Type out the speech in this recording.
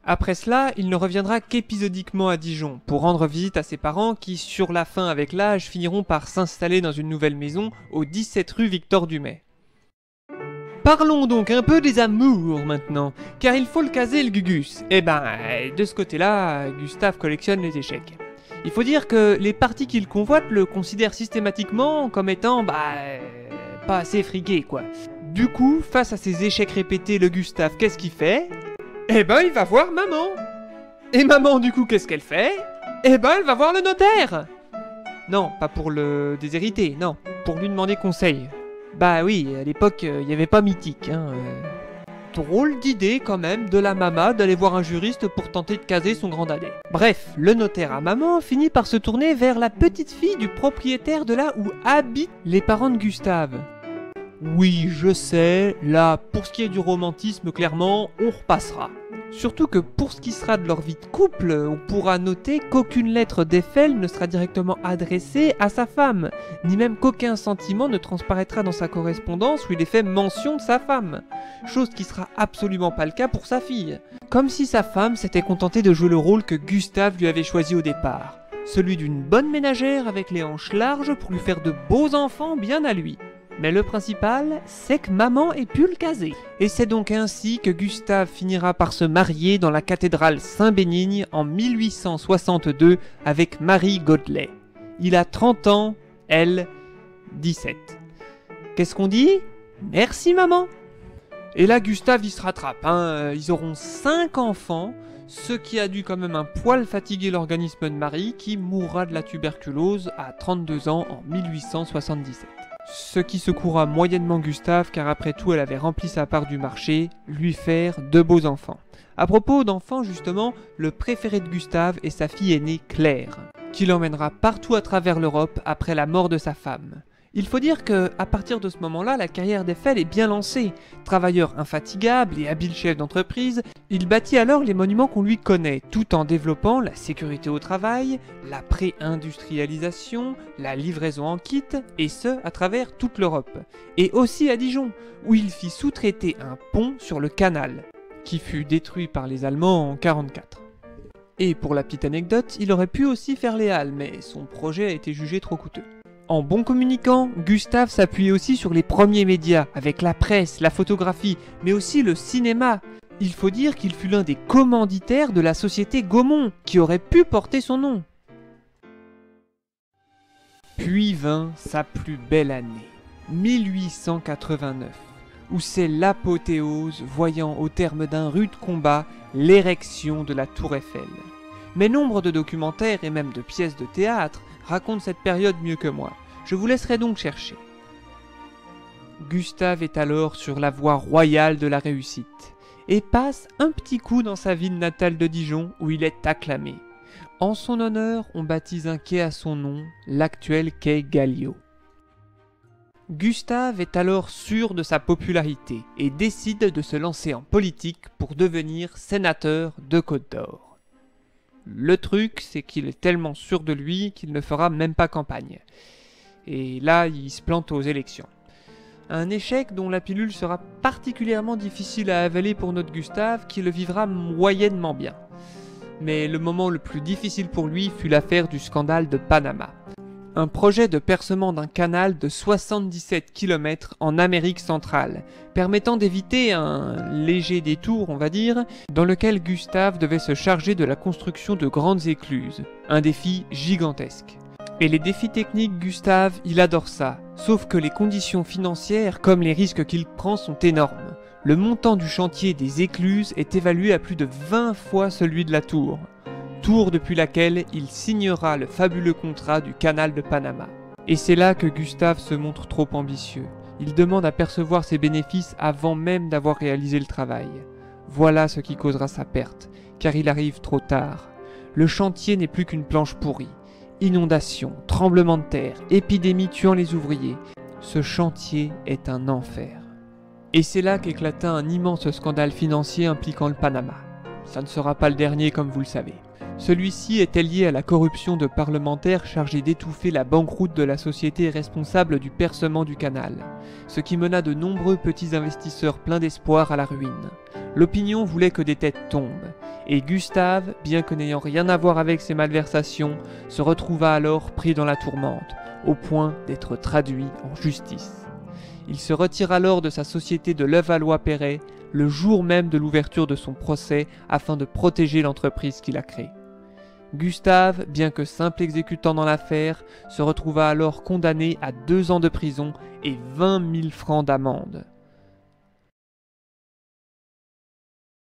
Après cela, il ne reviendra qu'épisodiquement à Dijon pour rendre visite à ses parents qui, sur la fin avec l'âge, finiront par s'installer dans une nouvelle maison au 17 rue Victor Dumay. Parlons donc un peu des amours maintenant, car il faut le caser le Gugus. De ce côté-là, Gustave collectionne les échecs. Il faut dire que les parties qu'il convoite le considèrent systématiquement comme étant, pas assez friqué quoi. Du coup, face à ces échecs répétés, le Gustave, qu'est-ce qu'il fait ? Il va voir maman. Et maman, du coup, qu'est-ce qu'elle fait ? Elle va voir le notaire. Non, pas pour le déshériter, non, pour lui demander conseil. Bah oui, à l'époque, il n'y avait pas Mythique, Drôle d'idée quand même de la maman d'aller voir un juriste pour tenter de caser son grand dadais. Bref, le notaire à maman finit par se tourner vers la petite fille du propriétaire de là où habitent les parents de Gustave. Oui, je sais, là, pour ce qui est du romantisme, clairement, on repassera. Surtout que pour ce qui sera de leur vie de couple, on pourra noter qu'aucune lettre d'Eiffel ne sera directement adressée à sa femme, ni même qu'aucun sentiment ne transparaîtra dans sa correspondance où il est fait mention de sa femme. Chose qui sera absolument pas le cas pour sa fille. Comme si sa femme s'était contentée de jouer le rôle que Gustave lui avait choisi au départ. Celui d'une bonne ménagère avec les hanches larges pour lui faire de beaux enfants bien à lui. Mais le principal, c'est que maman ait pu le caser. Et c'est donc ainsi que Gustave finira par se marier dans la cathédrale Saint-Bénigne en 1862 avec Marie Godley. Il a 30 ans, elle, 17. Qu'est-ce qu'on dit ? Merci maman. Et là, Gustave, il se rattrape. Ils auront 5 enfants, ce qui a dû quand même un poil fatiguer l'organisme de Marie, qui mourra de la tuberculose à 32 ans en 1877. Ce qui secourra moyennement Gustave, car après tout elle avait rempli sa part du marché, lui faire de beaux enfants. À propos d'enfants justement, le préféré de Gustave est sa fille aînée Claire, qui l'emmènera partout à travers l'Europe après la mort de sa femme. Il faut dire que, à partir de ce moment-là, la carrière d'Eiffel est bien lancée. Travailleur infatigable et habile chef d'entreprise, il bâtit alors les monuments qu'on lui connaît, tout en développant la sécurité au travail, la pré-industrialisation, la livraison en kit, et ce, à travers toute l'Europe. Et aussi à Dijon, où il fit sous-traiter un pont sur le canal, qui fut détruit par les Allemands en 1944. Et pour la petite anecdote, il aurait pu aussi faire les Halles, mais son projet a été jugé trop coûteux. En bon communicant, Gustave s'appuyait aussi sur les premiers médias, avec la presse, la photographie, mais aussi le cinéma. Il faut dire qu'il fut l'un des commanditaires de la société Gaumont, qui aurait pu porter son nom. Puis vint sa plus belle année, 1889, où c'est l'apothéose, voyant au terme d'un rude combat l'érection de la Tour Eiffel. Mais nombre de documentaires et même de pièces de théâtre raconte cette période mieux que moi. Je vous laisserai donc chercher. Gustave est alors sur la voie royale de la réussite et passe un petit coup dans sa ville natale de Dijon où il est acclamé. En son honneur, on baptise un quai à son nom, l'actuel quai Galliot. Gustave est alors sûr de sa popularité et décide de se lancer en politique pour devenir sénateur de Côte-d'Or. Le truc, c'est qu'il est tellement sûr de lui qu'il ne fera même pas campagne. Et là, il se plante aux élections. Un échec dont la pilule sera particulièrement difficile à avaler pour notre Gustave, qui le vivra moyennement bien. Mais le moment le plus difficile pour lui fut l'affaire du scandale de Panama. Un projet de percement d'un canal de 77 km en Amérique centrale, permettant d'éviter un léger détour, on va dire, dans lequel Gustave devait se charger de la construction de grandes écluses. Un défi gigantesque. Et les défis techniques, Gustave, il adore ça. Sauf que les conditions financières, comme les risques qu'il prend, sont énormes. Le montant du chantier des écluses est évalué à plus de 20 fois celui de la tour. Tour depuis laquelle il signera le fabuleux contrat du canal de Panama. Et c'est là que Gustave se montre trop ambitieux. Il demande à percevoir ses bénéfices avant même d'avoir réalisé le travail. Voilà ce qui causera sa perte, car il arrive trop tard. Le chantier n'est plus qu'une planche pourrie. Inondations, tremblements de terre, épidémies tuant les ouvriers. Ce chantier est un enfer. Et c'est là qu'éclata un immense scandale financier impliquant le Panama. Ça ne sera pas le dernier comme vous le savez. Celui-ci était lié à la corruption de parlementaires chargés d'étouffer la banqueroute de la société responsable du percement du canal, ce qui mena de nombreux petits investisseurs pleins d'espoir à la ruine. L'opinion voulait que des têtes tombent, et Gustave, bien que n'ayant rien à voir avec ces malversations, se retrouva alors pris dans la tourmente, au point d'être traduit en justice. Il se retire alors de sa société de Levallois-Perret le jour même de l'ouverture de son procès afin de protéger l'entreprise qu'il a créée. Gustave, bien que simple exécutant dans l'affaire, se retrouva alors condamné à 2 ans de prison et 20 000 francs d'amende.